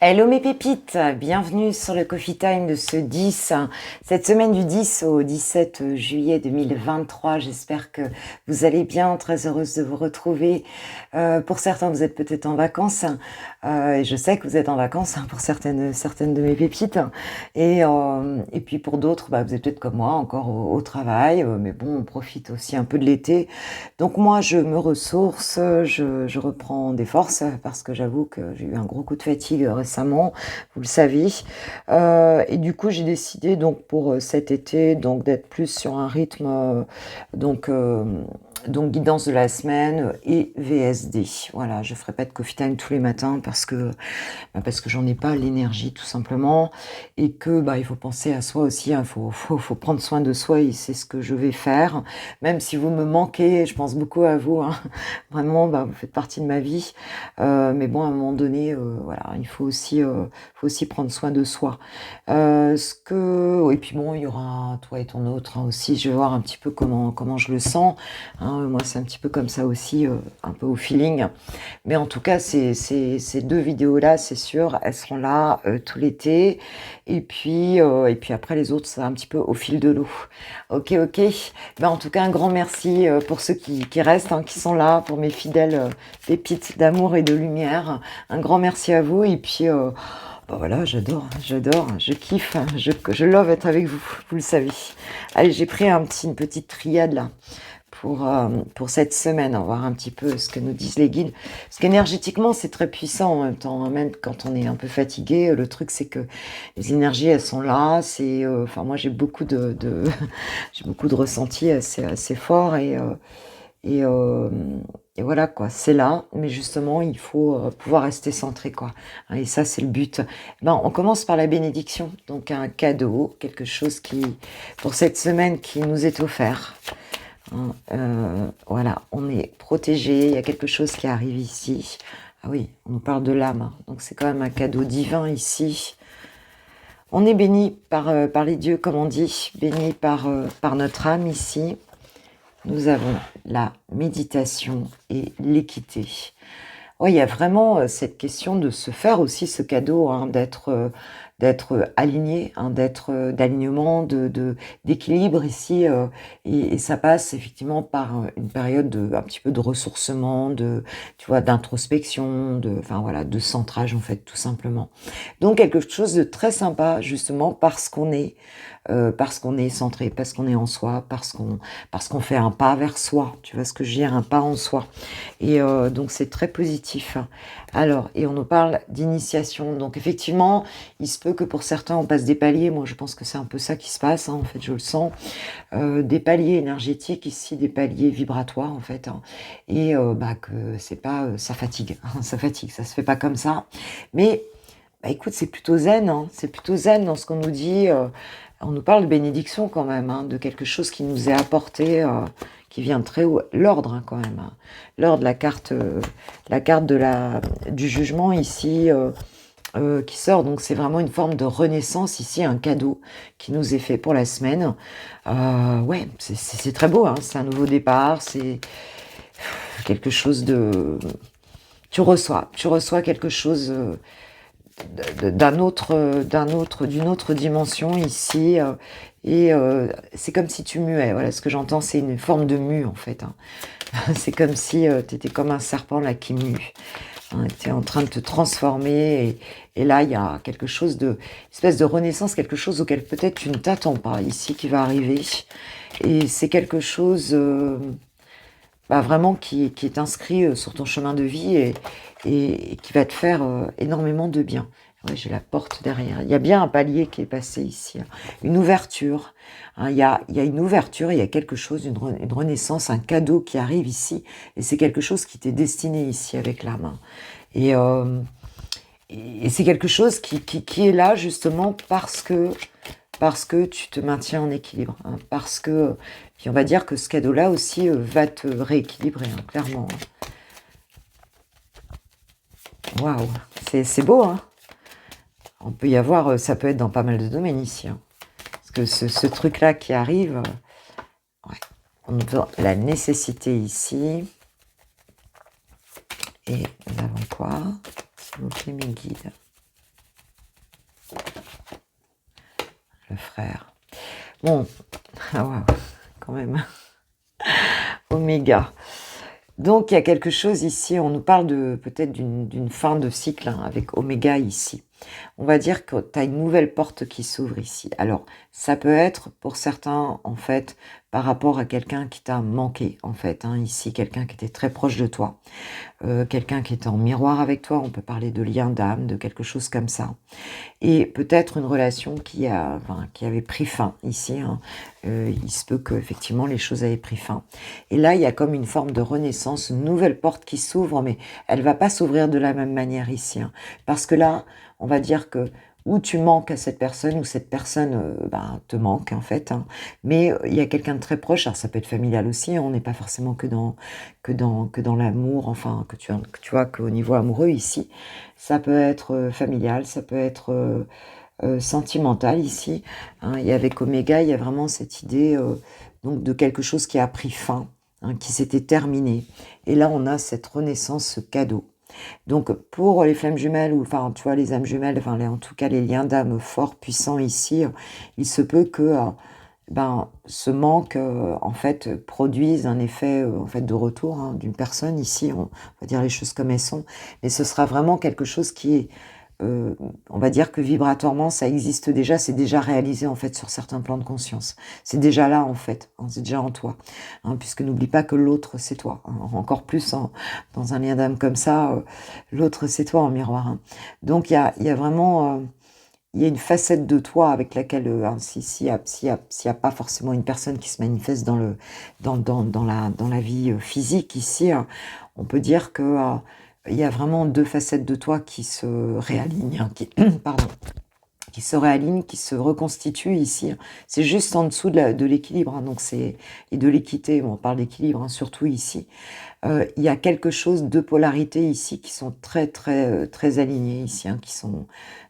Hello mes pépites, bienvenue sur le Coffee Time de ce 10, cette semaine du 10 au 17 juillet 2023. J'espère que vous allez bien, très heureuse de vous retrouver. Pour certains, vous êtes peut-être en vacances, et je sais que vous êtes en vacances pour certaines de mes pépites. Et puis pour d'autres, vous êtes peut-être comme moi, encore au travail, mais bon, on profite aussi un peu de l'été. Donc moi, je me ressource, je reprends des forces parce que j'avoue que j'ai eu un gros coup de fatigue récemment, vous le savez. Et du coup, j'ai décidé donc pour cet été donc d'être plus sur un rythme donc guidance de la semaine et VSD. Voilà, je ferai pas de coffee time tous les matins parce que j'en ai pas l'énergie tout simplement et que il faut penser à soi aussi, hein, faut prendre soin de soi et c'est ce que je vais faire. Même si vous me manquez, je pense beaucoup à vous, hein. Vraiment, vous faites partie de ma vie. Mais bon, à un moment donné, voilà, il faut aussi prendre soin de soi. Et puis bon, il y aura toi et ton autre hein, aussi. Je vais voir un petit peu comment je le sens. Hein, moi, c'est un petit peu comme ça aussi, un peu au feeling. Mais en tout cas, ces deux vidéos-là, c'est sûr, elles seront là tout l'été. Et puis après, les autres, c'est un petit peu au fil de l'eau. Ok, ok. En tout cas, un grand merci pour ceux qui restent, hein, qui sont là, pour mes fidèles pépites d'amour et de lumière. Un grand merci à vous. Et puis, voilà, j'adore, je kiffe, hein, je love être avec vous, vous le savez. Allez, j'ai pris une petite triade là pour cette semaine. On va voir un petit peu ce que nous disent les guides. Parce qu'énergétiquement, c'est très puissant en même temps. Hein, même quand on est un peu fatigué, le truc, c'est que les énergies, elles sont là. Moi, j'ai beaucoup j'ai beaucoup de ressentis assez forts et, euh, et voilà quoi. C'est là, mais justement, il faut pouvoir rester centré quoi. Hein, et ça, c'est le but. On commence par la bénédiction. Donc un cadeau, quelque chose pour cette semaine, qui nous est offert. Hein, voilà, on est protégé, il y a quelque chose qui arrive ici. Ah oui, on nous parle de l'âme, hein, donc c'est quand même un cadeau divin ici. On est béni par les dieux, comme on dit, béni par notre âme ici. Nous avons la méditation et l'équité. Oui, il y a vraiment cette question de se faire aussi ce cadeau, hein, d'être aligné, hein, d'alignement, d'équilibre ici, et ça passe effectivement par une période un petit peu de ressourcement, tu vois, d'introspection, enfin voilà, de centrage en fait, tout simplement. Donc quelque chose de très sympa justement parce qu'on est centré, parce qu'on est en soi, parce qu'on fait un pas vers soi. Tu vois ce que je veux dire, un pas en soi. Et donc c'est très positif. Alors, et on nous parle d'initiation. Donc effectivement, il se peut que pour certains on passe des paliers. Moi, je pense que c'est un peu ça qui se passe. Hein, en fait, je le sens. Des paliers énergétiques ici, des paliers vibratoires en fait. Hein, et que c'est pas, ça fatigue. Hein, ça fatigue. Ça se fait pas comme ça. Mais écoute, c'est plutôt zen. Hein, c'est plutôt zen dans ce qu'on nous dit. On nous parle de bénédiction quand même, hein, de quelque chose qui nous est apporté, qui vient de très haut. L'ordre hein, quand même. Hein. L'ordre, la carte du jugement ici qui sort. Donc c'est vraiment une forme de renaissance ici, un cadeau qui nous est fait pour la semaine. Ouais, c'est très beau. Hein, c'est un nouveau départ. C'est quelque chose de... Tu reçois quelque chose... d'une autre dimension ici et c'est comme si tu muais, voilà ce que j'entends, c'est une forme de mue en fait, hein. C'est comme si tu étais comme un serpent là qui mue, hein, tu es en train de te transformer et là il y a quelque chose espèce de renaissance, quelque chose auquel peut-être tu ne t'attends pas ici qui va arriver et c'est quelque chose vraiment qui est inscrit sur ton chemin de vie et qui va te faire énormément de bien. Ouais, j'ai la porte derrière. Il y a bien un palier qui est passé ici. Hein. Une ouverture. Hein, il y a une ouverture, il y a quelque chose, une renaissance, un cadeau qui arrive ici. Et c'est quelque chose qui t'est destiné ici avec la main. Et c'est quelque chose qui est là justement parce que tu te maintiens en équilibre. Hein, puis on va dire que ce cadeau-là aussi va te rééquilibrer, hein, clairement. Waouh, c'est beau, hein. On peut y avoir, ça peut être dans pas mal de domaines ici. Hein. Parce que ce truc-là qui arrive, ouais. On voit la nécessité ici. Et nous avons quoi? S'il vous plaît, mes guides. frère. Bon, ah ouais, quand même, Oméga. Donc il y a quelque chose ici, on nous parle de peut-être d'une fin de cycle hein, avec Oméga ici. On va dire que tu as une nouvelle porte qui s'ouvre ici. Alors, ça peut être pour certains, en fait, par rapport à quelqu'un qui t'a manqué, en fait, hein, ici, quelqu'un qui était très proche de toi, quelqu'un qui était en miroir avec toi, on peut parler de lien d'âme, de quelque chose comme ça. Et peut-être une relation qui avait pris fin ici. Hein. Il se peut qu'effectivement les choses avaient pris fin. Et là, il y a comme une forme de renaissance, une nouvelle porte qui s'ouvre, mais elle va pas s'ouvrir de la même manière ici. Hein. Parce que là, on va dire que ou tu manques à cette personne, ou cette personne te manque en fait. Hein. Mais il y a quelqu'un de très proche, alors ça peut être familial aussi, hein, on n'est pas forcément que dans l'amour, enfin que tu vois qu'au niveau amoureux ici. Ça peut être familial, ça peut être sentimental ici. Hein, et avec Oméga, il y a vraiment cette idée donc de quelque chose qui a pris fin, hein, qui s'était terminé. Et là, on a cette renaissance, ce cadeau. Donc pour les flammes jumelles, ou enfin tu vois les âmes jumelles, enfin en tout cas les liens d'âme forts, puissants ici, il se peut que ce manque en fait produise un effet en fait de retour hein, d'une personne ici, on va dire les choses comme elles sont, mais ce sera vraiment quelque chose qui est on va dire que vibratoirement ça existe déjà, c'est déjà réalisé en fait sur certains plans de conscience. C'est déjà là en fait, hein, c'est déjà en toi. Hein, puisque n'oublie pas que l'autre c'est toi. Hein, encore plus dans un lien d'âme comme ça, l'autre c'est toi en miroir. Hein. Donc il y a vraiment il y a une facette de toi avec laquelle, s'il y a pas forcément une personne qui se manifeste dans la vie physique ici, on peut dire que il y a vraiment deux facettes de toi qui se réalignent, hein, pardon, qui se réalignent, qui se reconstituent ici. C'est juste en dessous de l'équilibre, hein, donc et de l'équité. Bon, on parle d'équilibre, hein, surtout ici. Il y a quelque chose de polarité ici qui sont très très très alignés ici, hein, qui sont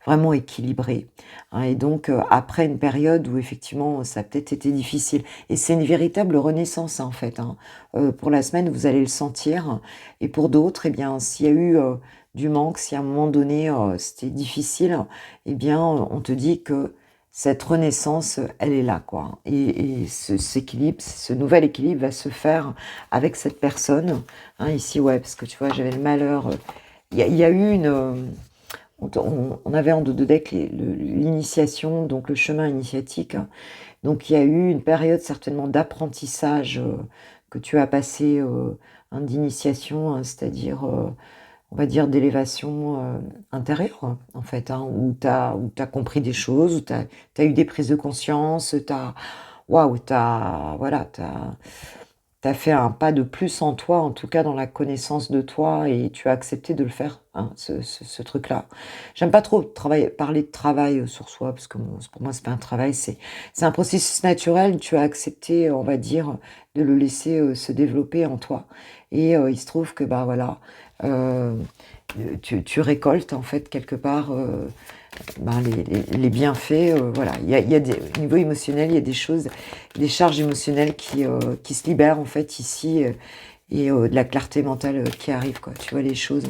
vraiment équilibrés. Hein, et donc après une période où effectivement ça a peut-être été difficile, et c'est une véritable renaissance en fait. Hein. Pour la semaine vous allez le sentir, et pour d'autres, eh bien s'il y a eu du manque, si à un moment donné c'était difficile, eh bien on te dit que cette renaissance, elle est là, quoi. Et ce nouvel équilibre va se faire avec cette personne. Hein, ici, ouais, parce que tu vois, j'avais le malheur. Il y a eu on avait en deux decks l'initiation, donc le chemin initiatique. Hein. Donc il y a eu une période certainement d'apprentissage que tu as passé, d'initiation, hein, c'est-à-dire on va dire d'élévation intérieure en fait, hein, où t'as compris des choses, où t'as eu des prises de conscience, t'as fait un pas de plus en toi, en tout cas dans la connaissance de toi, et tu as accepté de le faire, hein, ce truc-là. J'aime pas trop parler de travail sur soi, parce que pour moi c'est pas un travail, c'est un processus naturel. Tu as accepté, on va dire, de le laisser se développer en toi. Et il se trouve que voilà, euh, tu récoltes en fait quelque part les bienfaits. Voilà, il y a au niveau émotionnel, il y a des choses, des charges émotionnelles qui se libèrent en fait ici, et de la clarté mentale qui arrive, quoi. Tu vois les choses.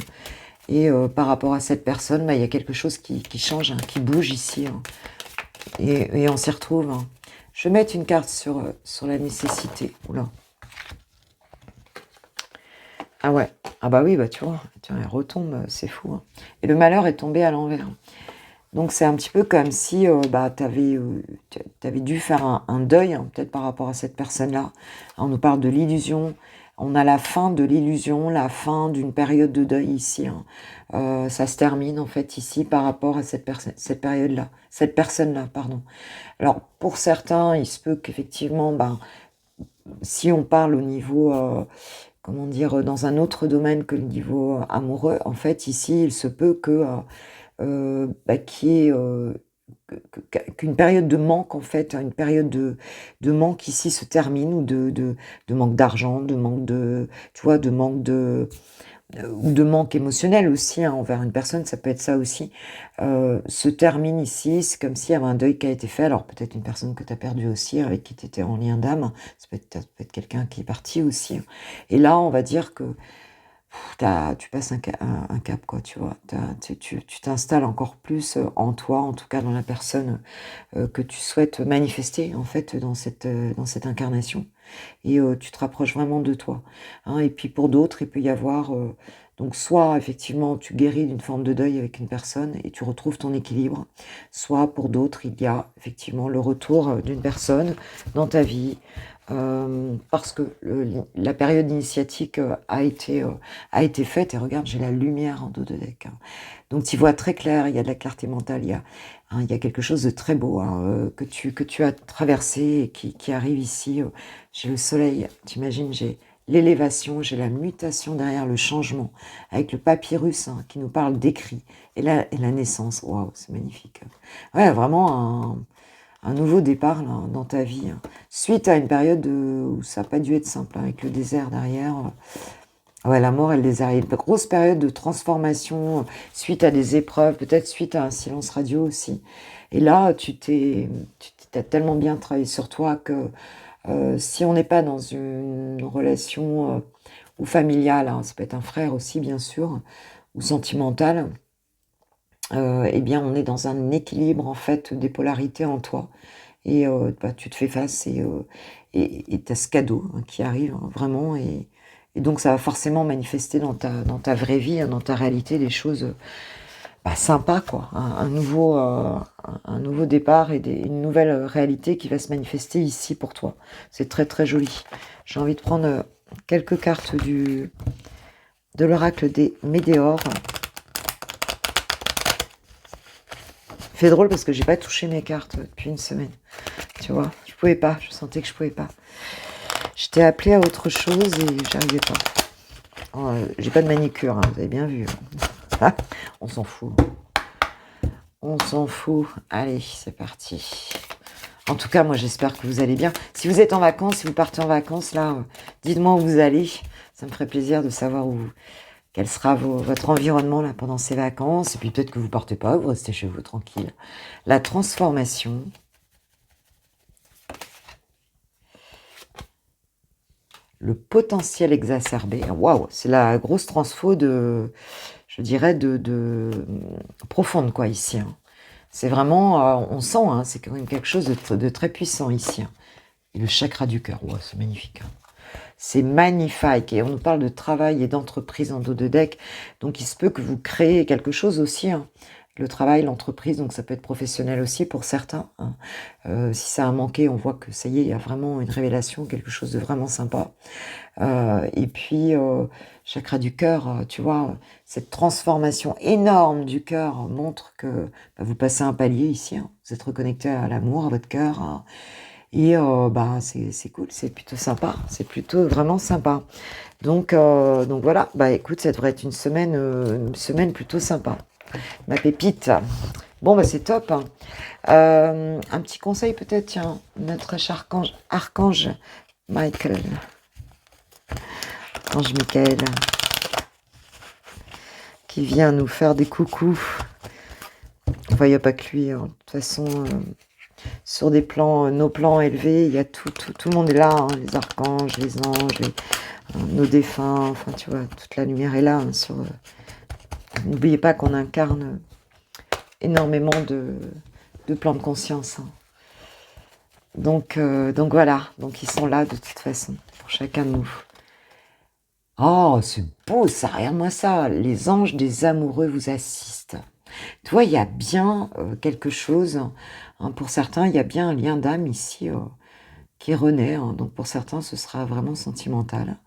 Et par rapport à cette personne, il y a quelque chose qui change, hein, qui bouge ici. Hein. Et on s'y retrouve. Hein. Je vais mettre une carte sur la nécessité. Oula. Ah ouais. Ah bah oui, tu vois, tiens, elle retombe, c'est fou. Hein. Et le malheur est tombé à l'envers. Donc c'est un petit peu comme si t'avais dû faire un deuil, hein, peut-être par rapport à cette personne-là. On nous parle de l'illusion. On a la fin de l'illusion, la fin d'une période de deuil ici. Hein. Ça se termine en fait ici par rapport à cette période-là, cette personne-là, pardon. Alors pour certains, il se peut qu'effectivement, si on parle au niveau comment dire, dans un autre domaine que le niveau amoureux, en fait, ici, il se peut que qu'il y ait qu'une période de manque, en fait, une période de manque ici se termine, ou de manque d'argent, de manque tu vois, de manque ou de manque émotionnel aussi, hein, envers une personne, ça peut être ça aussi, se termine ici. C'est comme s'il y avait un deuil qui a été fait. Alors peut-être une personne que tu as perdue aussi, avec qui tu étais en lien d'âme, ça peut être quelqu'un qui est parti aussi. Et là, on va dire que tu passes un cap, quoi, tu vois. Tu t'installes encore plus en toi, en tout cas dans la personne que tu souhaites manifester, en fait, dans cette incarnation. Et tu te rapproches vraiment de toi, hein. Et puis pour d'autres, il peut y avoir, donc soit effectivement tu guéris d'une forme de deuil avec une personne et tu retrouves ton équilibre, soit pour d'autres, il y a effectivement le retour, d'une personne dans ta vie, parce que la période initiatique, a été faite et regarde, j'ai la lumière en dos de deck, hein. Donc tu vois très clair, il y a de la clarté mentale, il y a quelque chose de très beau, hein, que tu as traversé et qui arrive ici. J'ai le soleil, t'imagines, j'ai l'élévation, j'ai la mutation derrière le changement, avec le papyrus, hein, qui nous parle d'écrit, et la naissance. Waouh, c'est magnifique. Ouais, vraiment un nouveau départ là, dans ta vie, hein. Suite à une période où ça n'a pas dû être simple, hein, avec le désert derrière. Ouais, la mort et le désert. Il y a une grosse période de transformation suite à des épreuves, peut-être suite à un silence radio aussi. Et là, tu t'as tellement bien travaillé sur toi que si on n'est pas dans une relation ou familiale, hein, ça peut être un frère aussi bien sûr, ou sentimentale, eh bien on est dans un équilibre en fait des polarités en toi. Et bah, tu te fais face et t'as ce cadeau, hein, qui arrive, hein, vraiment. Et donc ça va forcément manifester dans ta vraie vie, hein, dans ta réalité, des choses bah, sympas, quoi. Un nouveau départ et une nouvelle réalité qui va se manifester ici pour toi. C'est très très joli. J'ai envie de prendre quelques cartes de l'oracle des Médéors. C'est drôle parce que j'ai pas touché mes cartes depuis une semaine. Tu vois, je pouvais pas, je sentais que je pouvais pas. J'étais appelée à autre chose et j'arrivais pas. Oh, j'ai pas de manicure, hein, vous avez bien vu. Ah, on s'en fout. On s'en fout. Allez, c'est parti. En tout cas, moi, j'espère que vous allez bien. Si vous êtes en vacances, si vous partez en vacances, là, dites-moi où vous allez. Ça me ferait plaisir de savoir quel sera votre environnement là pendant ces vacances. Et puis peut-être que vous partez pas, vous restez chez vous tranquille. La transformation. Le potentiel exacerbé. Waouh, c'est la grosse transfo je dirais, profonde, quoi, ici, hein. C'est vraiment, on sent, hein, c'est quand même quelque chose de très puissant ici, hein. Et le chakra du cœur, wow, c'est magnifique, hein. C'est magnifique. Et on nous parle de travail et d'entreprise en dos de deck. Donc, il se peut que vous créez quelque chose aussi, hein. Le travail, l'entreprise, donc ça peut être professionnel aussi pour certains, hein. Si ça a manqué, on voit que ça y est, il y a vraiment une révélation, quelque chose de vraiment sympa. Et puis, chakra du cœur, tu vois, cette transformation énorme du cœur montre que bah, vous passez un palier ici, hein. Vous êtes reconnecté à l'amour, à votre cœur, hein. Et bah, c'est cool, c'est plutôt sympa, c'est plutôt vraiment sympa. Donc voilà, bah écoute, ça devrait être une semaine plutôt sympa. Ma pépite. Bon, bah c'est top, hein. Un petit conseil peut-être, tiens, notre cher archange Michael. Archange Michael, qui vient nous faire des coucous. Enfin, il n'y a pas que lui, hein. De toute façon, sur des plans, nos plans élevés, il y a tout le monde est là, hein. Les archanges, les anges, nos défunts, enfin tu vois, toute la lumière est là, hein, n'oubliez pas qu'on incarne énormément de plans de conscience, hein. Donc voilà, donc ils sont là de toute façon, pour chacun de nous. Oh, c'est beau ça, regarde-moi ça, les anges des amoureux vous assistent. Tu vois, il y a bien quelque chose, hein, pour certains, il y a bien un lien d'âme ici qui renaît, hein. Donc pour certains, ce sera vraiment sentimental.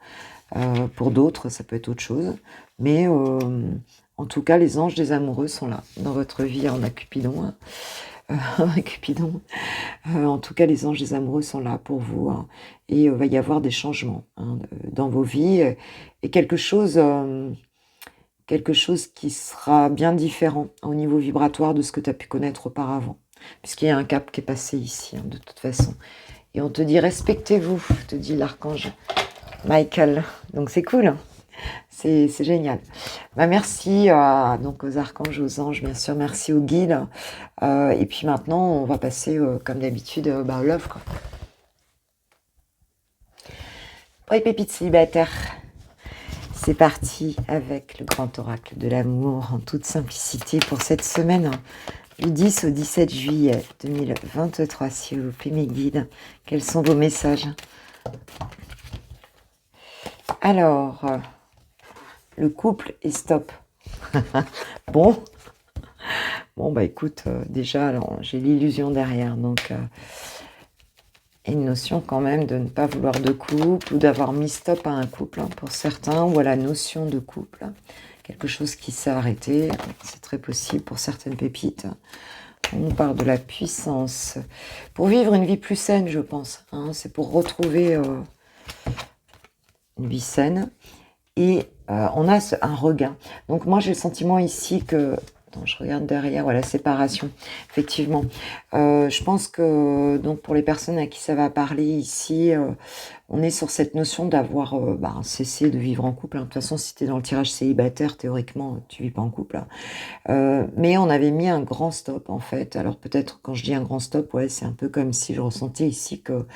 Pour d'autres, ça peut être autre chose. Mais en tout cas, les anges des amoureux sont là dans votre vie. On a Cupidon, hein. Cupidon. En tout cas, les anges des amoureux sont là pour vous, hein. Et va y avoir des changements, hein, dans vos vies. Et quelque chose qui sera bien différent au niveau vibratoire de ce que tu as pu connaître auparavant. Puisqu'il y a un cap qui est passé ici, hein, de toute façon. Et on te dit respectez-vous, te dit l'archange Michael. Donc c'est cool, hein. C'est génial. Bah, merci donc aux archanges, aux anges, bien sûr. Merci aux guides. Et puis maintenant, on va passer, comme d'habitude, bah, au love, quoi. Pour les pépites célibataires. c'est parti avec le grand oracle de l'amour en toute simplicité pour cette semaine du 10 au 17 juillet 2023. S'il vous plaît, mes guides, quels sont vos messages? Alors, le couple est stop. Bon, bah écoute, déjà, j'ai l'illusion derrière, donc une notion quand même de ne pas vouloir de couple ou d'avoir mis stop à un couple, pour certains, ou à la notion de couple. Quelque chose qui s'est arrêté, c'est très possible pour certaines pépites. On parle de la puissance. Pour vivre une vie plus saine, je pense. C'est pour retrouver une vie saine. Et on a un regain. Donc moi, j'ai le sentiment ici que... Attends, je regarde derrière, voilà, séparation. Effectivement. Je pense que donc pour les personnes à qui ça va parler ici, on est sur cette notion d'avoir cessé de vivre en couple. De toute façon, si tu es dans le tirage célibataire, théoriquement, tu vis pas en couple. Mais on avait mis un grand stop, en fait. Alors peut-être, quand je dis un grand stop, ouais, c'est un peu comme si je ressentais ici que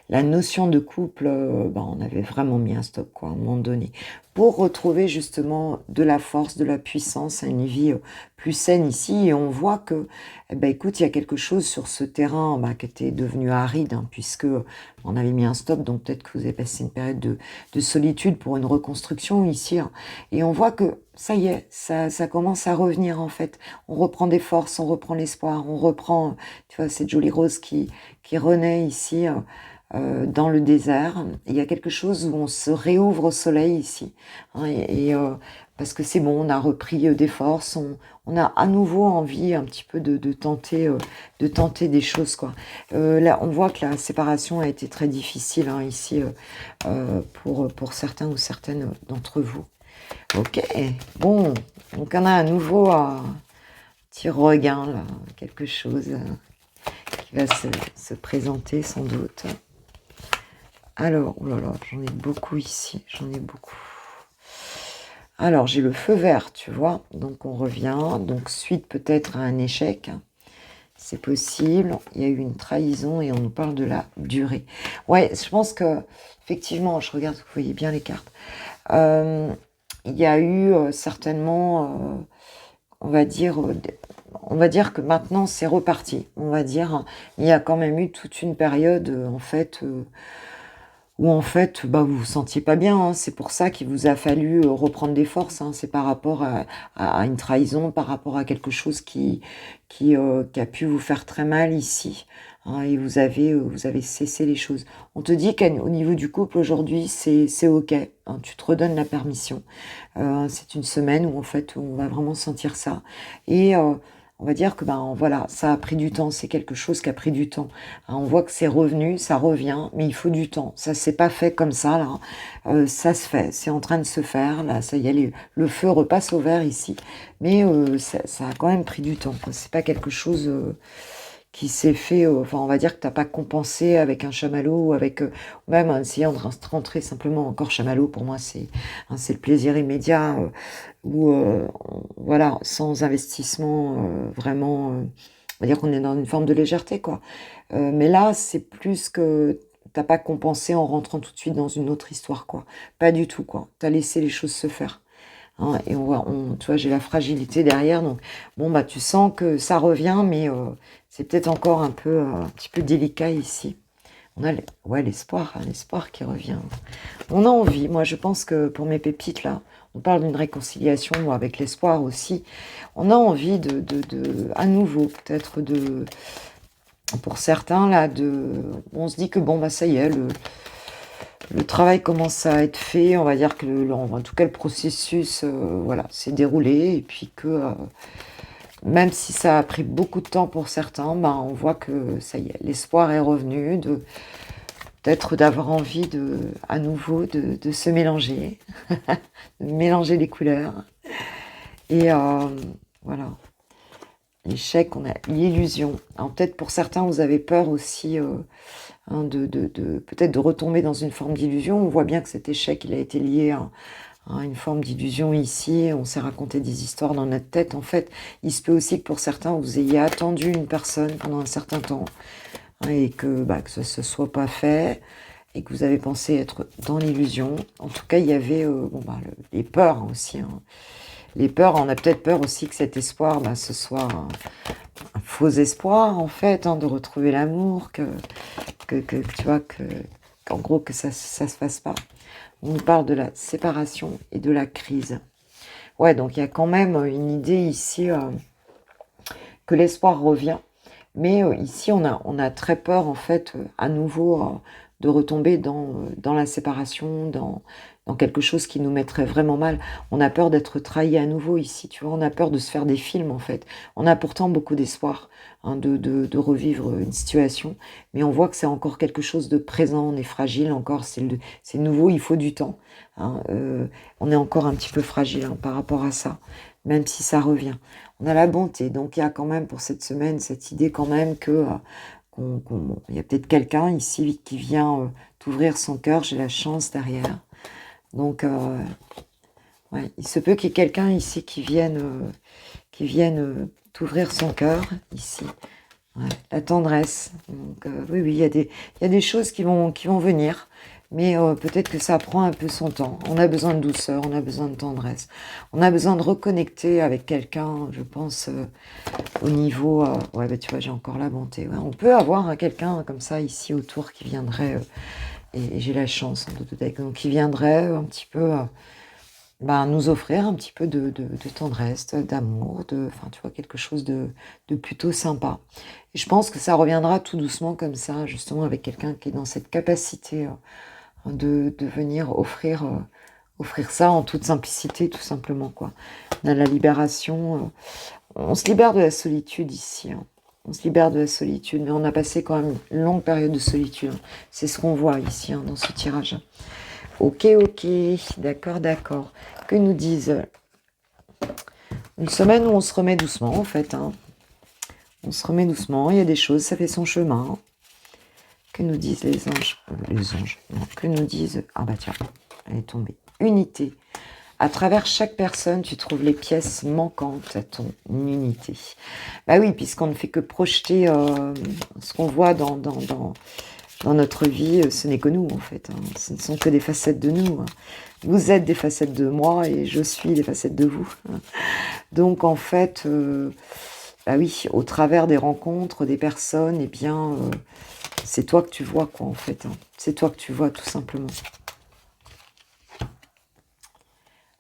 la notion de couple, on avait vraiment mis un stop, quoi, à un moment donné, pour retrouver justement de la force, de la puissance, à une vie plus saine ici. Et on voit que, écoute, il y a quelque chose sur ce terrain qui était devenu aride, puisque on avait mis un stop, donc peut-être que vous avez passé une période de solitude pour une reconstruction ici. Et on voit que ça y est, ça commence à revenir, en fait. On reprend des forces, on reprend l'espoir, on reprend, tu vois, cette jolie rose qui renaît ici, dans le désert. Il y a quelque chose où on se réouvre au soleil ici, parce que c'est bon, on a repris des forces, on a à nouveau envie un petit peu de tenter des choses, quoi. Là, on voit que la séparation a été très difficile, ici, pour certains ou certaines d'entre vous. Ok, bon, donc on a à nouveau un petit regain, là, quelque chose qui va se présenter sans doute. Alors, oh là là, j'en ai beaucoup ici, j'en ai beaucoup. Alors, j'ai le feu vert, tu vois, donc on revient, donc suite peut-être à un échec, c'est possible, il y a eu une trahison et on nous parle de la durée. Ouais, je pense que, effectivement, je regarde, vous voyez bien les cartes, il y a eu certainement, on va dire que maintenant c'est reparti, on va dire, il y a quand même eu toute une période, en fait... où en fait, vous vous sentiez pas bien, c'est pour ça qu'il vous a fallu reprendre des forces, c'est par rapport à une trahison, par rapport à quelque chose qui a pu vous faire très mal ici, et vous avez cessé les choses. On te dit qu'au niveau du couple aujourd'hui, c'est ok, tu te redonnes la permission. C'est une semaine où en fait on va vraiment sentir ça, et on va dire que voilà, ça a pris du temps, c'est quelque chose qui a pris du temps. On voit que c'est revenu, ça revient, mais il faut du temps. Ça s'est pas fait comme ça, là. Ça se fait, c'est en train de se faire, là, ça y est, le feu repasse au vert ici. Mais ça a quand même pris du temps, quoi. C'est pas quelque chose qui s'est fait, enfin on va dire que t'as pas compensé avec un chamallow, ou avec même en essayant de rentrer simplement encore chamallow, pour moi c'est le plaisir immédiat, ou voilà, sans investissement vraiment, on va dire qu'on est dans une forme de légèreté, quoi. Mais là c'est plus que t'as pas compensé en rentrant tout de suite dans une autre histoire, quoi. Pas du tout, quoi. T'as laissé les choses se faire. Et tu vois, j'ai la fragilité derrière, donc bon, tu sens que ça revient, mais c'est peut-être encore un petit peu délicat ici. On a l'espoir qui revient. On a envie, moi je pense que pour mes pépites là, on parle d'une réconciliation avec l'espoir aussi. On a envie à nouveau, peut-être pour certains là, on se dit que bon, ça y est, le travail commence à être fait, on va dire que en tout cas le processus s'est déroulé, et puis que même si ça a pris beaucoup de temps pour certains, on voit que ça y est, l'espoir est revenu, peut-être d'avoir envie à nouveau de se mélanger, de mélanger les couleurs. Et voilà, l'échec, on a l'illusion. Alors peut-être pour certains, vous avez peur aussi peut-être de retomber dans une forme d'illusion. On voit bien que cet échec, il a été lié à une forme d'illusion ici. On s'est raconté des histoires dans notre tête. En fait, il se peut aussi que pour certains, vous ayez attendu une personne pendant un certain temps, et que ça ne se soit pas fait. et que vous avez pensé être dans l'illusion. En tout cas, il y avait les peurs aussi. Hein. Les peurs, on a peut-être peur aussi que cet espoir, ce soit un faux espoir, en fait, hein, de retrouver l'amour, que tu vois, qu'en gros, que ça se fasse pas. On nous parle de la séparation et de la crise. Ouais, donc il y a quand même une idée ici que l'espoir revient. Mais ici, on a très peur, en fait, à nouveau, de retomber dans la séparation, dans quelque chose qui nous mettrait vraiment mal. On a peur d'être trahi à nouveau ici, tu vois. On a peur de se faire des films, en fait. On a pourtant beaucoup d'espoir hein, de revivre une situation. Mais on voit que c'est encore quelque chose de présent. On est fragile encore. C'est nouveau, il faut du temps. Hein, on est encore un petit peu fragile hein, par rapport à ça, même si ça revient. On a la bonté, donc il y a quand même pour cette semaine cette idée quand même que il y a peut-être quelqu'un ici qui vient t'ouvrir son cœur, j'ai la chance derrière. Donc ouais, il se peut qu'il y ait quelqu'un ici qui vienne t'ouvrir son cœur ici. Ouais, la tendresse. Donc oui, il y a des choses qui vont venir. Mais peut-être que ça prend un peu son temps. On a besoin de douceur, on a besoin de tendresse. On a besoin de reconnecter avec quelqu'un, je pense, au niveau... ouais, tu vois, j'ai encore la bonté. Ouais. On peut avoir hein, quelqu'un comme ça ici autour qui viendrait, et j'ai la chance, donc qui viendrait un petit peu nous offrir un petit peu de tendresse, d'amour, enfin, tu vois, quelque chose de plutôt sympa. Et je pense que ça reviendra tout doucement comme ça, justement, avec quelqu'un qui est dans cette capacité... de venir offrir ça en toute simplicité, tout simplement, quoi. On a la libération, on se libère de la solitude ici, hein. On se libère de la solitude, mais on a passé quand même une longue période de solitude. C'est ce qu'on voit ici, hein, dans ce tirage. Ok, d'accord. Que nous disent une semaine où on se remet doucement, en fait, hein. On se remet doucement, il y a des choses, ça fait son chemin. Que nous disent les anges non, que nous disent... Ah bah tiens, elle est tombée. Unité. À travers chaque personne, tu trouves les pièces manquantes à ton unité. Bah oui, puisqu'on ne fait que projeter ce qu'on voit dans notre vie, ce n'est que nous, en fait. Hein. Ce ne sont que des facettes de nous. Hein. Vous êtes des facettes de moi et je suis des facettes de vous. Hein. Donc, en fait, bah oui, au travers des rencontres, des personnes, eh bien... c'est toi que tu vois, quoi, en fait. Hein. C'est toi que tu vois, tout simplement.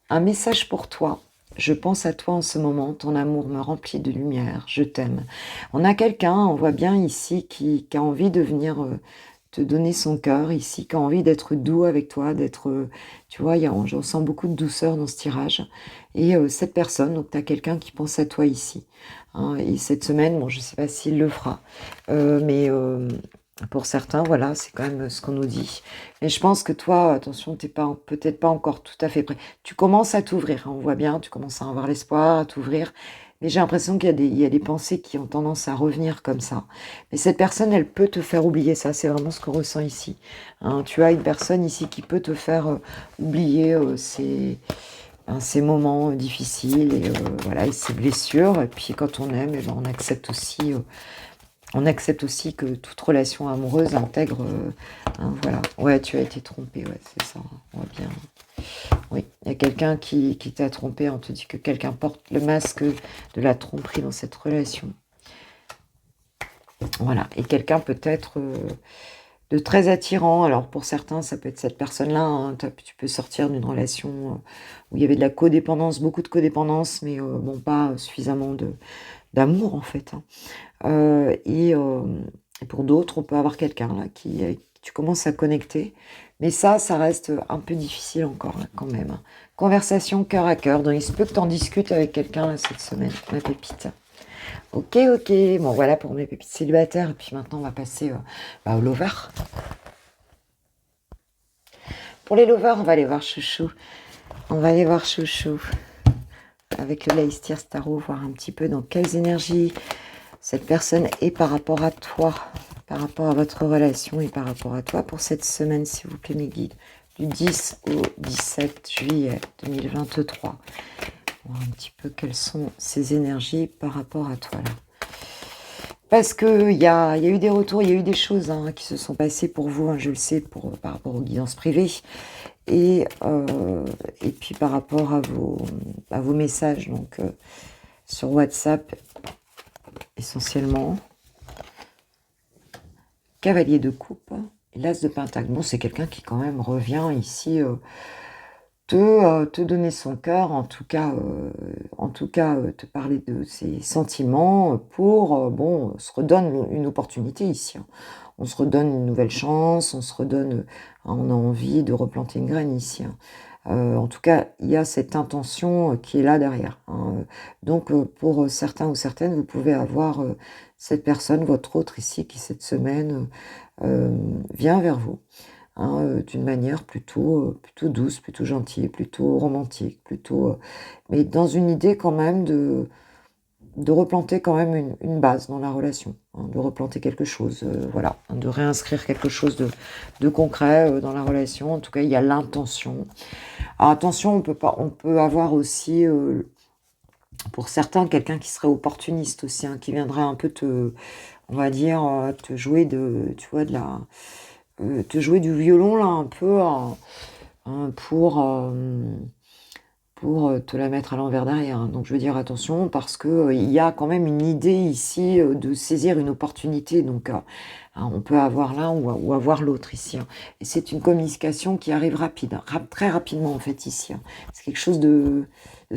Un message pour toi. Je pense à toi en ce moment. Ton amour me remplit de lumière. Je t'aime. On a quelqu'un, on voit bien ici, qui a envie de venir te donner son cœur ici, qui a envie d'être doux avec toi, d'être... tu vois, je ressens beaucoup de douceur dans ce tirage. Et cette personne, donc tu as quelqu'un qui pense à toi ici. Hein, et cette semaine, bon, je ne sais pas s'il le fera. Mais... pour certains, voilà, c'est quand même ce qu'on nous dit. Mais je pense que toi, attention, t'es pas peut-être pas encore tout à fait prêt. Tu commences à t'ouvrir, hein, on voit bien, tu commences à avoir l'espoir, à t'ouvrir. Mais j'ai l'impression qu'il y a des pensées qui ont tendance à revenir comme ça. Mais cette personne, elle peut te faire oublier ça. C'est vraiment ce qu'on ressent ici. Hein, tu as une personne ici qui peut te faire oublier ces moments difficiles et voilà, et ces blessures. Et puis quand on aime, eh ben, on accepte aussi. On accepte aussi que toute relation amoureuse intègre... voilà. Ouais, tu as été trompé, ouais, c'est ça. On voit bien. Oui, il y a quelqu'un qui t'a trompé. On te dit que quelqu'un porte le masque de la tromperie dans cette relation. Voilà. Et quelqu'un peut être de très attirant. Alors, pour certains, ça peut être cette personne-là. Hein. Tu peux sortir d'une relation où il y avait de la codépendance, beaucoup de codépendance, mais bon, pas suffisamment d'amour, en fait. Hein. Et pour d'autres, on peut avoir quelqu'un là qui tu commences à connecter. Mais ça reste un peu difficile encore là, quand même. Conversation cœur à cœur. Donc il se peut que tu en discutes avec quelqu'un là, cette semaine, ma pépite. Ok. Bon voilà pour mes pépites célibataires. Et puis maintenant on va passer au lover. Pour les lovers, on va aller voir Chouchou. On va aller voir Chouchou. Avec le Leicester Tarot, voir un petit peu dans quelles énergies cette personne est par rapport à toi, par rapport à votre relation et par rapport à toi pour cette semaine, s'il vous plaît, mes guides, du 10 au 17 juillet 2023. Voir un petit peu quelles sont ces énergies par rapport à toi, là. Parce que il y a eu des retours, il y a eu des choses hein, qui se sont passées pour vous, hein, je le sais, par rapport aux guidances privées. Et, et puis par rapport à vos messages, donc sur WhatsApp essentiellement. Cavalier de coupe et l'as de pentacle. Bon, c'est quelqu'un qui quand même revient ici te donner son cœur, en tout cas te parler de ses sentiments pour, bon, on se redonne une opportunité ici. Hein. On se redonne une nouvelle chance, on se redonne, on a envie de replanter une graine ici. Hein. En tout cas, il y a cette intention qui est là derrière. Hein. Donc, pour certains ou certaines, vous pouvez avoir cette personne, votre autre ici, qui cette semaine vient vers vous. Hein, d'une manière plutôt douce, plutôt gentille, plutôt romantique, mais dans une idée quand même de replanter quand même une base dans la relation, hein, de replanter quelque chose, voilà, hein, de réinscrire quelque chose de concret dans la relation. En tout cas, il y a l'intention. Alors attention, on peut avoir aussi, pour certains, quelqu'un qui serait opportuniste aussi, hein, qui viendrait un peu on va dire, te jouer tu vois, te jouer du violon là un peu hein, pour te la mettre à l'envers derrière. Hein. Donc je veux dire attention parce que il y a quand même une idée ici de saisir une opportunité. Donc hein, on peut avoir l'un ou avoir l'autre ici. Hein. Et c'est une communication qui arrive rapide, hein, très rapidement en fait ici. Hein. C'est quelque chose de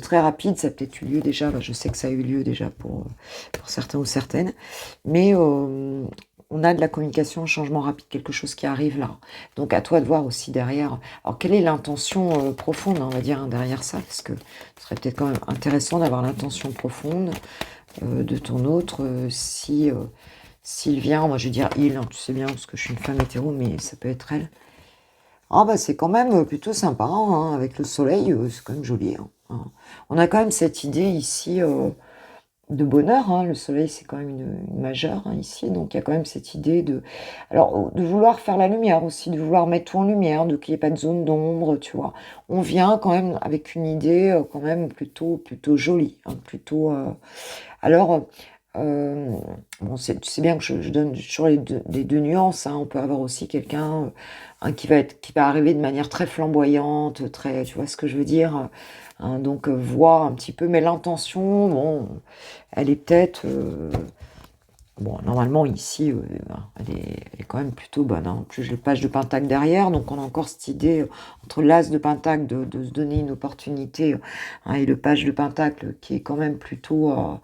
très rapide. Ça a peut-être eu lieu déjà. Je sais que ça a eu lieu déjà pour certains ou certaines. Mais on a de la communication, un changement rapide, quelque chose qui arrive là. Donc à toi de voir aussi derrière. Alors quelle est l'intention profonde, on va dire, hein, derrière ça, parce que ce serait peut-être quand même intéressant d'avoir l'intention profonde de ton autre, si s'il vient, moi je vais dire il, hein, tu sais bien, parce que je suis une femme hétéro, mais ça peut être elle. Ah bah c'est quand même plutôt sympa, hein, avec le soleil, c'est quand même joli. Hein. On a quand même cette idée ici de bonheur, hein. Le soleil c'est quand même une majeure hein, ici, donc il y a quand même cette idée alors de vouloir faire la lumière aussi, de vouloir mettre tout en lumière, de qu'il n'y ait pas de zone d'ombre, tu vois. On vient quand même avec une idée quand même plutôt jolie, hein, alors euh, bon, tu sais bien que je donne toujours les deux nuances, hein. On peut avoir aussi quelqu'un qui va arriver de manière très flamboyante, très, tu vois ce que je veux dire, hein, donc voir un petit peu, mais l'intention, bon, elle est peut-être, bon, normalement ici, elle est quand même plutôt bonne. Hein. En plus, j'ai le page de Pentacle derrière, donc on a encore cette idée entre l'As de Pentacle de se donner une opportunité hein, et le page de Pentacle qui est quand même plutôt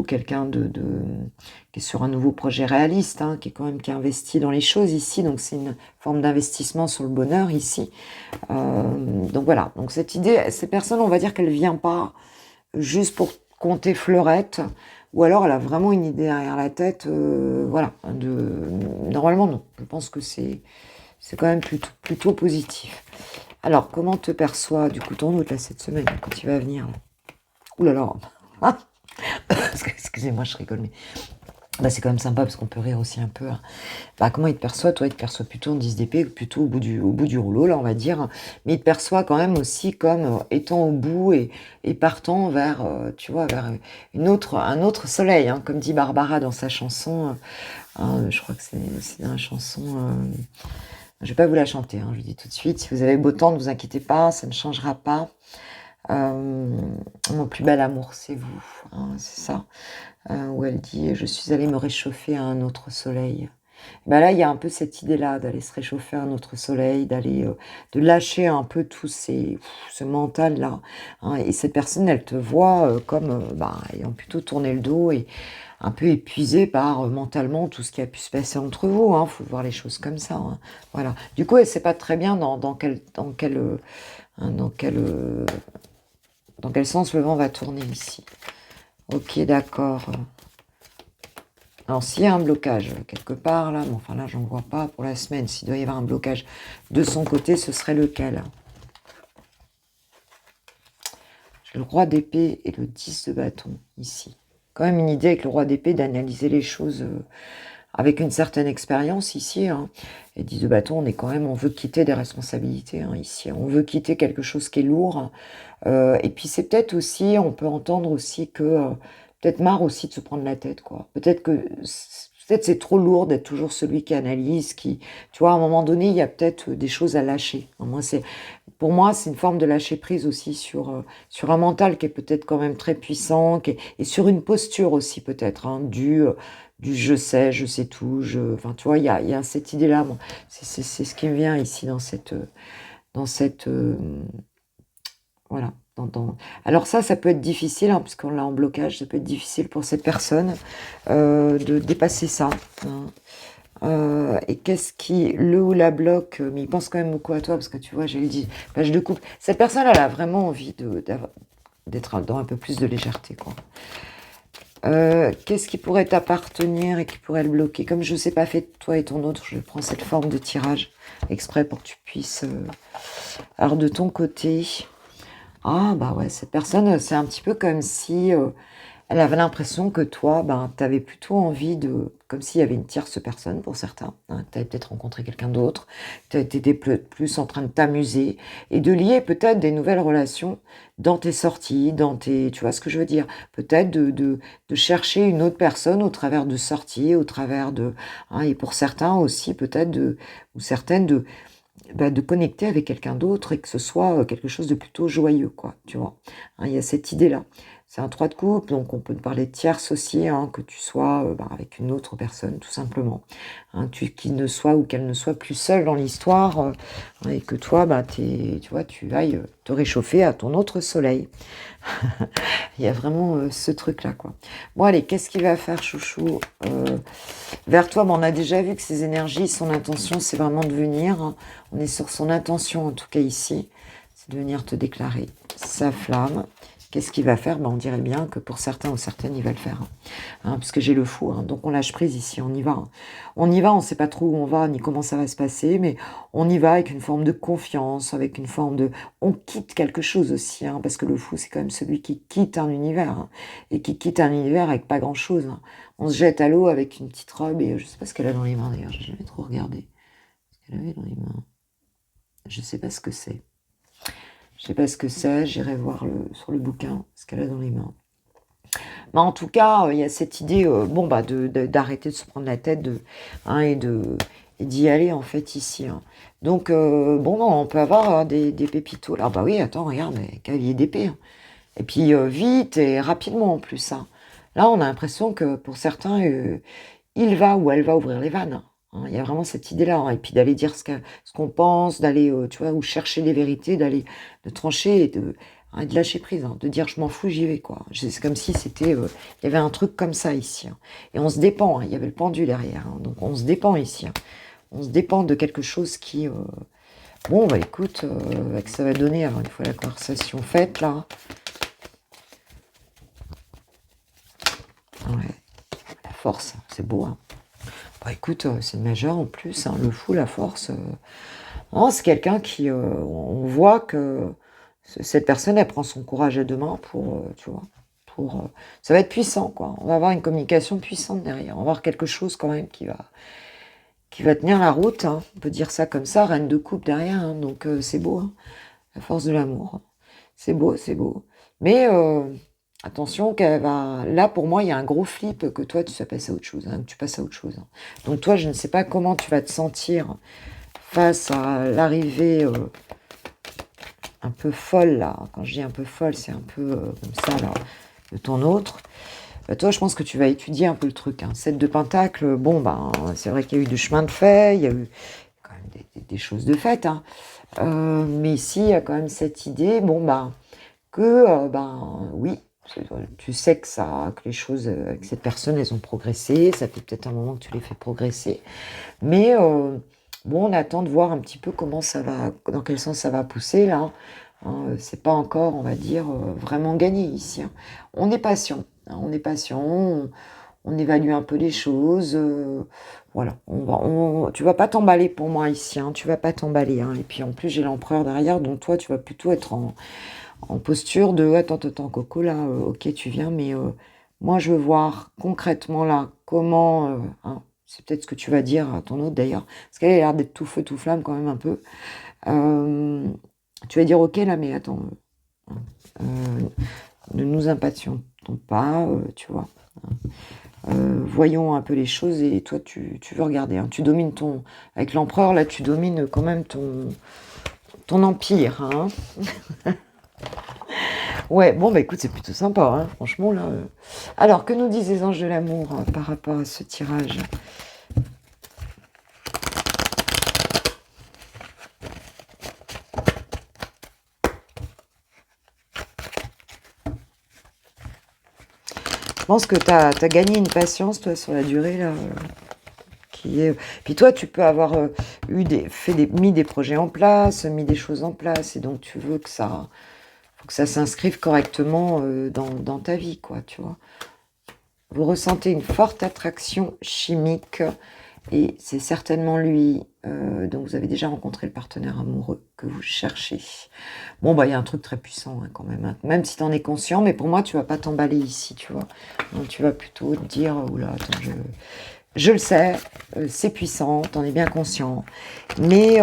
quelqu'un qui est sur un nouveau projet réaliste, hein, qui a investi dans les choses ici, donc c'est une forme d'investissement sur le bonheur ici. Donc voilà, donc cette idée, ces personnes, on va dire qu'elle vient pas juste pour compter fleurette, ou alors elle a vraiment une idée derrière la tête, voilà, normalement non, je pense que c'est quand même plutôt positif. Alors, comment te perçoit du coup ton autre là cette semaine, quand il va venir là. Ouh là là excusez-moi, je rigole, mais bah, c'est quand même sympa parce qu'on peut rire aussi un peu. Hein. Bah, comment il te perçoit? Toi, il te perçoit plutôt en 10 d'épée, plutôt au bout du rouleau, là, on va dire. Mais il te perçoit quand même aussi comme étant au bout et partant vers, tu vois, vers un autre soleil, hein, comme dit Barbara dans sa chanson. Hein, je crois que c'est dans la chanson. Je vais pas vous la chanter, hein, je vous dis tout de suite. Si vous avez beau temps, ne vous inquiétez pas, ça ne changera pas. Mon plus bel amour, c'est vous. Hein, c'est ça. Où elle dit je suis allée me réchauffer à un autre soleil. Ben là, il y a un peu cette idée-là d'aller se réchauffer à un autre soleil, de lâcher un peu ce mental-là. Hein. Et cette personne, elle te voit comme ayant plutôt tourné le dos et un peu épuisée par mentalement tout ce qui a pu se passer entre vous. Hein. Faut voir les choses comme ça. Hein. Voilà. Du coup, elle sait pas très bien hein, dans quel sens le vent va tourner ici. Ok, d'accord. Alors, s'il y a un blocage quelque part, là, mais enfin là, j'en vois pas pour la semaine. S'il doit y avoir un blocage de son côté, ce serait lequel? J'ai le roi d'épée et le 10 de bâton, ici. Quand même une idée avec le roi d'épée d'analyser les choses avec une certaine expérience, ici. Hein. Et 10 de bâton, on veut quitter des responsabilités, hein, ici. On veut quitter quelque chose qui est lourd. Et puis, c'est peut-être aussi, on peut entendre aussi que... peut-être marre aussi de se prendre la tête, quoi. Peut-être c'est trop lourd d'être toujours celui qui analyse, qui, tu vois, à un moment donné, il y a peut-être des choses à lâcher. Pour moi, c'est une forme de lâcher prise aussi sur un mental qui est peut-être quand même très puissant, et sur une posture aussi peut-être, hein, du je sais tout, enfin, tu vois, il y a cette idée-là. Bon, c'est ce qui me vient ici dans cette, voilà. Alors ça peut être difficile, hein, puisqu'on l'a en blocage, ça peut être difficile pour cette personne de dépasser ça, hein. Et qu'est-ce qui le ou la bloque? Mais il pense quand même beaucoup à toi, parce que tu vois, j'ai dit, page de couple. Cette personne, elle a vraiment envie d'être dans un peu plus de légèreté, quoi. Qu'est-ce qui pourrait t'appartenir et qui pourrait le bloquer? Comme je ne sais pas fait de toi et ton autre, je prends cette forme de tirage exprès pour que tu puisses... Alors de ton côté... Ah bah ouais, cette personne, c'est un petit peu comme si elle avait l'impression que toi, ben, tu avais plutôt envie comme s'il y avait une tierce personne pour certains, hein, tu avais peut-être rencontré quelqu'un d'autre, tu étais plus en train de t'amuser et de lier peut-être des nouvelles relations dans tes sorties, tu vois ce que je veux dire, peut-être de chercher une autre personne au travers de sorties, au travers hein, et pour certains aussi peut-être ou certaines de connecter avec quelqu'un d'autre et que ce soit quelque chose de plutôt joyeux, quoi, tu vois. Hein, il y a cette idée-là. C'est un 3 de coupe, donc on peut te parler de tierce aussi, hein, que tu sois avec une autre personne, tout simplement. Hein, qu'il ne soit ou qu'elle ne soit plus seule dans l'histoire, et que toi, tu vois, tu ailles te réchauffer à ton autre soleil. Il y a vraiment ce truc-là, quoi. Bon, allez, qu'est-ce qu'il va faire, chouchou vers toi? On a déjà vu que ses énergies, son intention, c'est vraiment de venir, hein. On est sur son intention, en tout cas ici, c'est de venir te déclarer sa flamme. Qu'est-ce qu'il va faire? On dirait bien que pour certains ou certaines, il va le faire, hein, puisque j'ai le fou, hein. Donc on lâche prise ici, on y va, hein. On y va, on ne sait pas trop où on va, ni comment ça va se passer, mais on y va avec une forme de confiance, avec une forme de... On quitte quelque chose aussi, hein, parce que le fou, c'est quand même celui qui quitte un univers, hein, et qui quitte un univers avec pas grand-chose, hein. On se jette à l'eau avec une petite robe, et je ne sais pas ce qu'elle a dans les mains, d'ailleurs, j'ai jamais trop regardé ce qu'elle avait dans les mains. Je ne sais pas ce que c'est. Je sais pas ce que c'est, j'irai voir sur le bouquin ce qu'elle a dans les mains. Mais en tout cas, il y a cette idée d'arrêter de se prendre la tête hein, et d'y aller en fait ici, hein. Donc, on peut avoir des pépitos. Alors, bah oui, attends, regarde, cavalier d'épée, hein. Et puis, vite et rapidement en plus, hein. Là, on a l'impression que pour certains, il va ou elle va ouvrir les vannes, hein. Il y a vraiment cette idée-là, hein. Et puis d'aller dire ce qu'on pense, d'aller, tu vois, ou chercher des vérités, de trancher et de lâcher prise, hein, de dire je m'en fous, j'y vais, quoi. C'est comme si c'était, il y avait un truc comme ça ici, hein. Et on se dépend, hein, il y avait le pendu derrière, hein. Donc on se dépend ici, hein. On se dépend de quelque chose qui, écoute, que ça va donner, alors une fois la conversation faite, là. Ouais, la force, c'est beau, hein. Écoute, c'est le majeur en plus, hein, le fou, la force. Non, c'est quelqu'un qui, on voit que cette personne, elle prend son courage à deux mains tu vois, ça va être puissant, quoi. On va avoir une communication puissante derrière. On va avoir quelque chose quand même qui va tenir la route, hein. On peut dire ça comme ça, reine de coupe derrière, hein. Donc c'est beau, hein, la force de l'amour. C'est beau, c'est beau. Mais attention, là, pour moi, il y a un gros flip que toi, tu sois passé à autre chose, hein, que tu passes à autre chose, hein. Donc toi, je ne sais pas comment tu vas te sentir face à l'arrivée un peu folle, là. Quand je dis un peu folle, c'est un peu comme ça, là, de ton autre. Toi, je pense que tu vas étudier un peu le truc, hein. 7 de Pentacle, c'est vrai qu'il y a eu du chemin de fait, il y a eu quand même des choses de faites, hein. Mais ici, il y a quand même cette idée, oui, tu sais que les choses avec cette personne, elles ont progressé, ça fait peut-être un moment que tu les fais progresser, mais on attend de voir un petit peu dans quel sens ça va pousser, là, hein. C'est pas encore, on va dire, vraiment gagné ici, hein. On est patient, hein, on évalue un peu les choses, voilà. Tu vas pas t'emballer pour moi ici, hein, tu vas pas t'emballer, hein. Et puis en plus, j'ai l'empereur derrière, donc toi, tu vas plutôt être en posture de attends, Coco, là, ok, tu viens, mais moi, je veux voir concrètement, là, comment, hein, c'est peut-être ce que tu vas dire à ton autre, d'ailleurs, parce qu'elle a l'air d'être tout feu, tout flamme, quand même, un peu. Tu vas dire, ok, là, mais attends, euh, ne nous impatientons pas, tu vois. Voyons un peu les choses et toi, tu veux regarder. Hein. Tu domines ton... Avec l'empereur, là, tu domines quand même ton empire. Hein. Ouais, bon, bah écoute, c'est plutôt sympa, hein, franchement, là. Alors, que nous disent les anges de l'amour par rapport à ce tirage? Je pense que tu as gagné une patience, toi, sur la durée, là, qui est... Puis toi, tu peux avoir mis des projets en place, mis des choses en place, et donc tu veux que ça s'inscrive correctement dans ta vie, quoi, tu vois. Vous ressentez une forte attraction chimique, et c'est certainement lui. Donc vous avez déjà rencontré le partenaire amoureux que vous cherchez. Bon, bah il y a un truc très puissant hein, quand même. Hein. Même si tu en es conscient, mais pour moi, tu vas pas t'emballer ici, tu vois. Donc tu vas plutôt te dire, oula, attends, je le sais, c'est puissant, t'en es bien conscient. Mais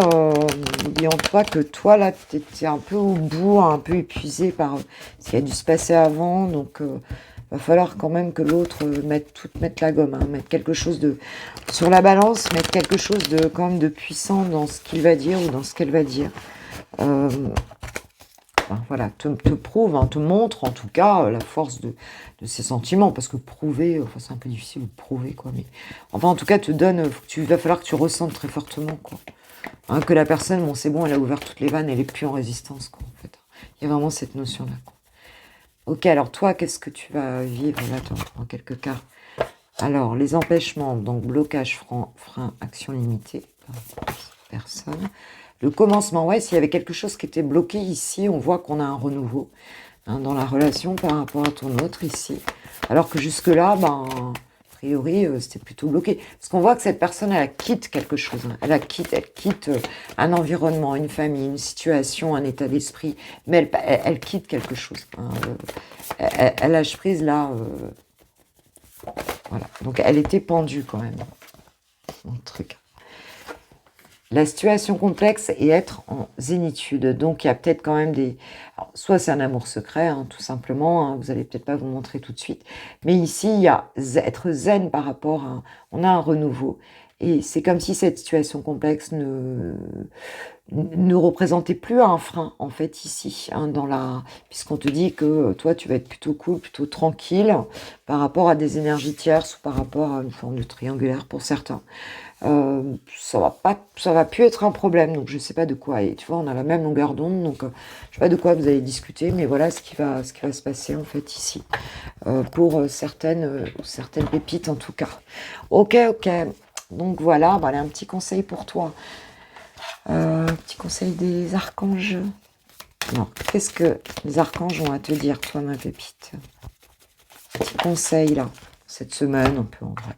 n'oublions-toi que toi, là, t'étais un peu au bout, un peu épuisé par ce qui a dû se passer avant. Donc va falloir quand même que l'autre mette la gomme, hein, mettre quelque chose de sur la balance, mettre quelque chose de quand même de puissant dans ce qu'il va dire ou dans ce qu'elle va dire. Voilà, te prouve, hein, te montre en tout cas la force de ses sentiments, parce que prouver, enfin c'est un peu difficile de prouver quoi, mais enfin en tout cas te donne, va falloir que tu ressentes très fortement quoi, hein, que la personne, bon c'est bon, elle a ouvert toutes les vannes, elle est plus en résistance quoi en fait. Il y a vraiment cette notion là quoi. Ok, alors toi, qu'est-ce que tu vas vivre là en quelques cas? Alors, les empêchements, donc blocage, frein, action limitée, personne. Le commencement, ouais, s'il y avait quelque chose qui était bloqué ici, on voit qu'on a un renouveau hein, dans la relation par rapport à ton autre ici. Alors que jusque-là, ben, a priori, c'était plutôt bloqué. Parce qu'on voit que cette personne, elle quitte quelque chose. Hein. Elle quitte un environnement, une famille, une situation, un état d'esprit. Mais elle quitte quelque chose. Hein. Elle lâche prise là. Voilà. Donc elle était pendue quand même. Mon truc. La situation complexe et être en zénitude. Donc il y a peut-être quand même des... Alors, soit c'est un amour secret, hein, tout simplement, hein, vous n'allez peut-être pas vous montrer tout de suite. Mais ici, il y a être zen par rapport à... On a un renouveau. Et c'est comme si cette situation complexe ne représentait plus un frein, en fait, ici, hein, puisqu'on te dit que toi, tu vas être plutôt cool, plutôt tranquille, par rapport à des énergies tierces, ou par rapport à une forme de triangulaire pour certains. Ça va plus être un problème, donc je sais pas de quoi. Et tu vois, on a la même longueur d'onde, donc je sais pas de quoi vous allez discuter, mais voilà ce qui va se passer en fait ici pour certaines pépites en tout cas. Ok. Donc voilà, allez, un petit conseil pour toi. Petit conseil des archanges. Non, qu'est-ce que les archanges ont à te dire, toi, ma pépite? Petit conseil là, cette semaine, un peu en vrac.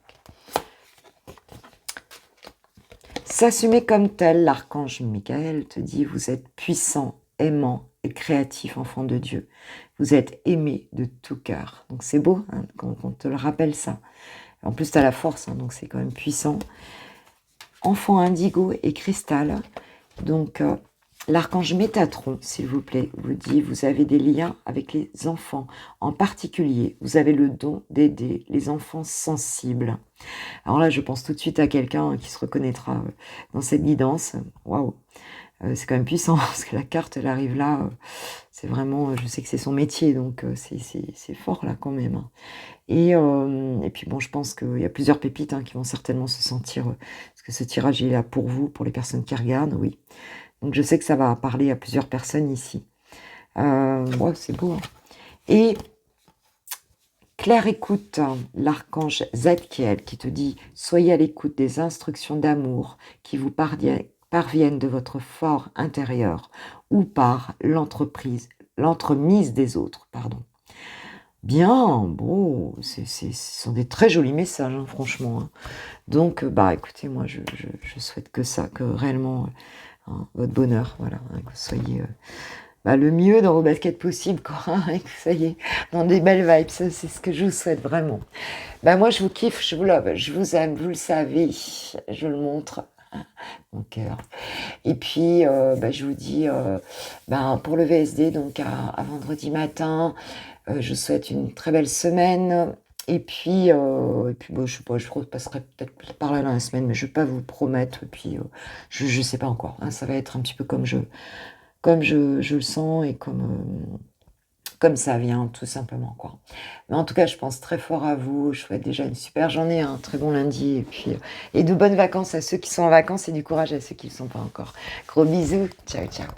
S'assumer comme tel, l'archange Michael te dit, vous êtes puissant, aimant et créatif, enfant de Dieu. Vous êtes aimé de tout cœur. Donc c'est beau hein, quand on te le rappelle ça. En plus, tu as la force, hein, donc c'est quand même puissant. Enfant indigo et cristal. Donc l'archange Métatron, s'il vous plaît, vous dit, vous avez des liens avec les enfants. En particulier, vous avez le don d'aider les enfants sensibles. Alors là, je pense tout de suite à quelqu'un qui se reconnaîtra dans cette guidance. Waouh, c'est quand même puissant parce que la carte, elle arrive là. C'est vraiment, je sais que c'est son métier, donc c'est fort là quand même. Hein. Et puis bon, je pense qu'il y a plusieurs pépites hein, qui vont certainement se sentir, parce que ce tirage est là pour vous, pour les personnes qui regardent, oui. Donc je sais que ça va parler à plusieurs personnes ici. Ouais, c'est beau. Hein. Et Claire écoute l'archange Zadkiel qui te dit « Soyez à l'écoute des instructions d'amour qui vous parviennent de votre fort intérieur ou par l'entremise des autres. » Pardon. Bien, bon, ce sont des très jolis messages, hein, franchement. Hein. Donc, bah écoutez, moi, je souhaite que ça, que réellement, hein, votre bonheur, voilà, hein, que vous soyez... le mieux dans vos baskets possible, quoi, hein, et que ça y est, dans des belles vibes, ça, c'est ce que je vous souhaite vraiment. Moi, je vous kiffe, je vous love, je vous aime, vous le savez, je le montre, hein, mon cœur. Et puis, je vous dis, pour le VSD, donc à vendredi matin, Je vous souhaite une très belle semaine et puis bah, je sais pas, je repasserai peut-être par là dans la semaine, mais je vais pas vous promettre et puis, je sais pas encore, hein. Ça va être un petit peu comme je le sens et comme ça vient tout simplement, quoi. Mais en tout cas, je pense très fort à vous. Je souhaite déjà une super journée, un très bon lundi et de bonnes vacances à ceux qui sont en vacances et du courage à ceux qui ne le sont pas encore. Gros bisous. Ciao, ciao.